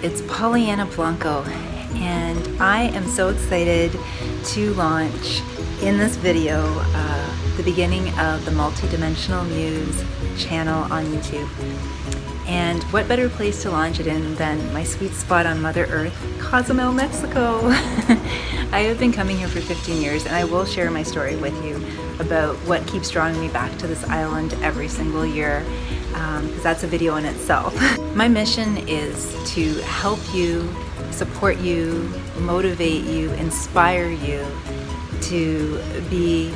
it's Pollyanna Blanco, and I am so excited to launch in this video the beginning of the Multidimensional Muse channel on YouTube. And what better place to launch it in than my sweet spot on Mother Earth, Cozumel, Mexico. I have been coming here for 15 years, and I will share my story with you about what keeps drawing me back to this island every single year, because that's a video in itself. My mission is to help you, support you, motivate you, inspire you to be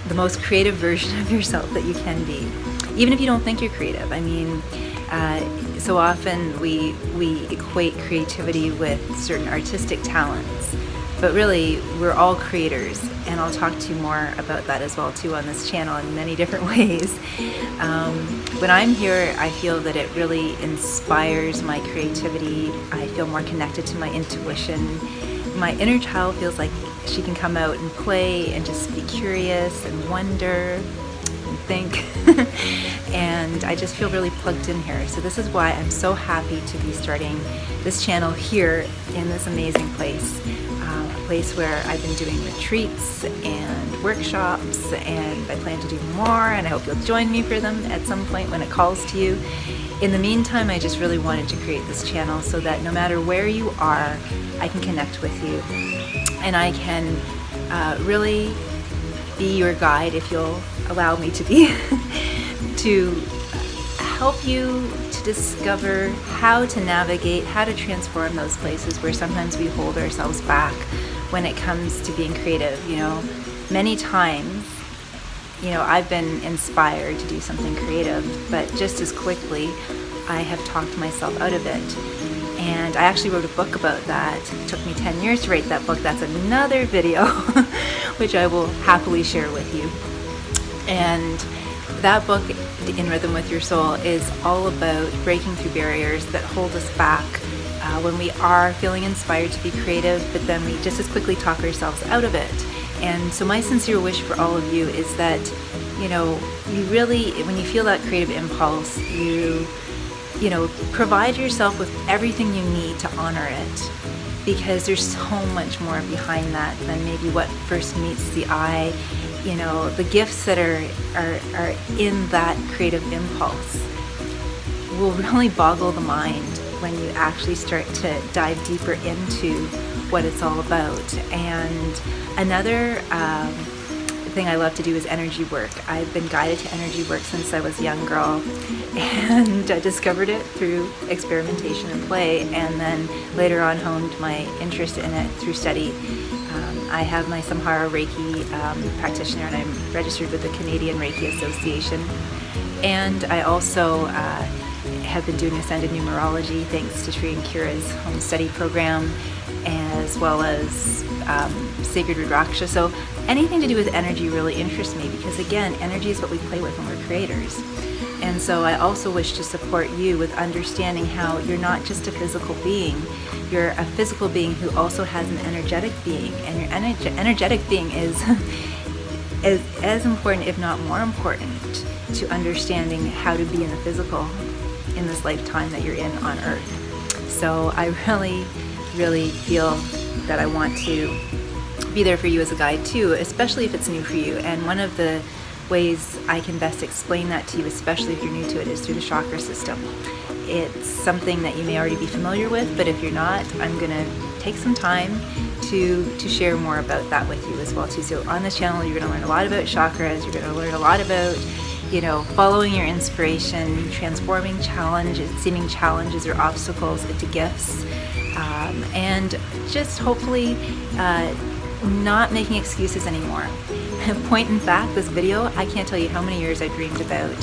the most creative version of yourself that you can be, even if you don't think you're creative. I mean, so often we equate creativity with certain artistic talents, but really we're all creators, and I'll talk to you more about that as well too on this channel in many different ways. When I'm here, I feel that it really inspires my creativity. I feel more connected to my intuition. My inner child feels like she can come out and play and just be curious and wonder and think. And I just feel really plugged in here. So this is why I'm so happy to be starting this channel here in this amazing place. A place where I've been doing retreats and workshops, and I plan to do more, and I hope you'll join me for them at some point when it calls to you. In the meantime, I just really wanted to create this channel so that no matter where you are, I can connect with you, and I can really be your guide, if you'll allow me to be, to help you to discover how to navigate, how to transform those places where sometimes we hold ourselves back when it comes to being creative. You know, many times, you know, I've been inspired to do something creative, but just as quickly I have talked myself out of it. And I actually wrote a book about that. It took me 10 years to write that book. That's another video, which I will happily share with you. And that book, In Rhythm with Your Soul, is all about breaking through barriers that hold us back when we are feeling inspired to be creative, but then we just as quickly talk ourselves out of it. And so my sincere wish for all of you is that, you know, you really, when you feel that creative impulse, you know, provide yourself with everything you need to honor it, because there's so much more behind that than maybe what first meets the eye. You know, the gifts that are in that creative impulse will really boggle the mind when you actually start to dive deeper into what it's all about. And another thing I love to do is energy work. I've been guided to energy work since I was a young girl, and I discovered it through experimentation and play, and then later on honed my interest in it through study. I have my Samhara Reiki practitioner, and I'm registered with the Canadian Reiki Association. And I also have been doing Ascended Numerology thanks to Sri and Kira's home study program, as well as Sacred Rudraksha. So anything to do with energy really interests me, because again, energy is what we play with when we're creators. And so I also wish to support you with understanding how you're not just a physical being. You're a physical being who also has an energetic being, and your energetic being is as important, if not more important, to understanding how to be in the physical in this lifetime that you're in on Earth. So I really feel that I want to be there for you as a guide too, especially if it's new for you. And one of the ways I can best explain that to you, especially if you're new to it, is through the chakra system. It's something that you may already be familiar with, but if you're not, I'm gonna take some time to share more about that with you as well too. So on this channel, you're gonna learn a lot about chakras. You're gonna learn a lot about, you know, following your inspiration, transforming seeming challenges or obstacles into gifts, and just hopefully not making excuses anymore. Point in fact, this video, I can't tell you how many years I dreamed about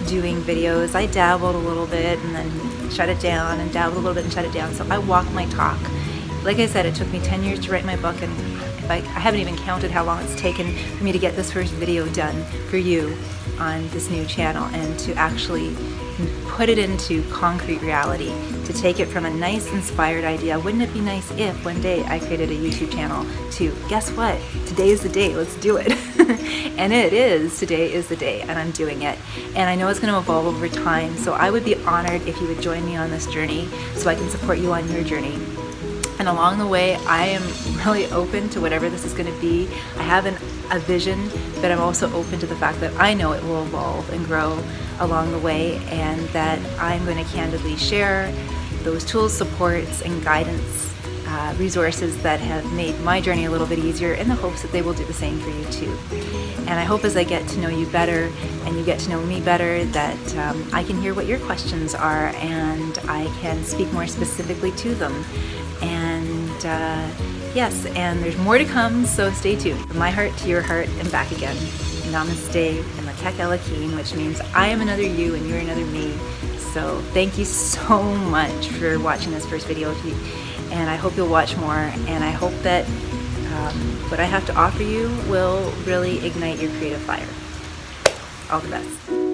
doing videos. I dabbled a little bit and then shut it down, and dabbled a little bit and shut it down. So I walk my talk. Like I said, it took me 10 years to write my book, and I haven't even counted how long it's taken for me to get this first video done for you on this new channel, and to actually put it into concrete reality, to take it from a nice inspired idea. Wouldn't it be nice if one day I created a YouTube channel to, guess what, today is the day, let's do it. And it is. Today is the day, and I'm doing it. And I know it's going to evolve over time, so I would be honored if you would join me on this journey so I can support you on your journey. And along the way, I am really open to whatever this is going to be. I have a vision, but I'm also open to the fact that I know it will evolve and grow along the way, and that I'm going to candidly share those tools, supports, and guidance, resources that have made my journey a little bit easier, in the hopes that they will do the same for you too. And I hope as I get to know you better and you get to know me better, that I can hear what your questions are and I can speak more specifically to them. And yes, and there's more to come, so stay tuned. From my heart to your heart and back again. Namaste and Latek Elakeen, which means I am another you and you're another me. So thank you so much for watching this first video, and I hope you'll watch more, and I hope that what I have to offer you will really ignite your creative fire. All the best.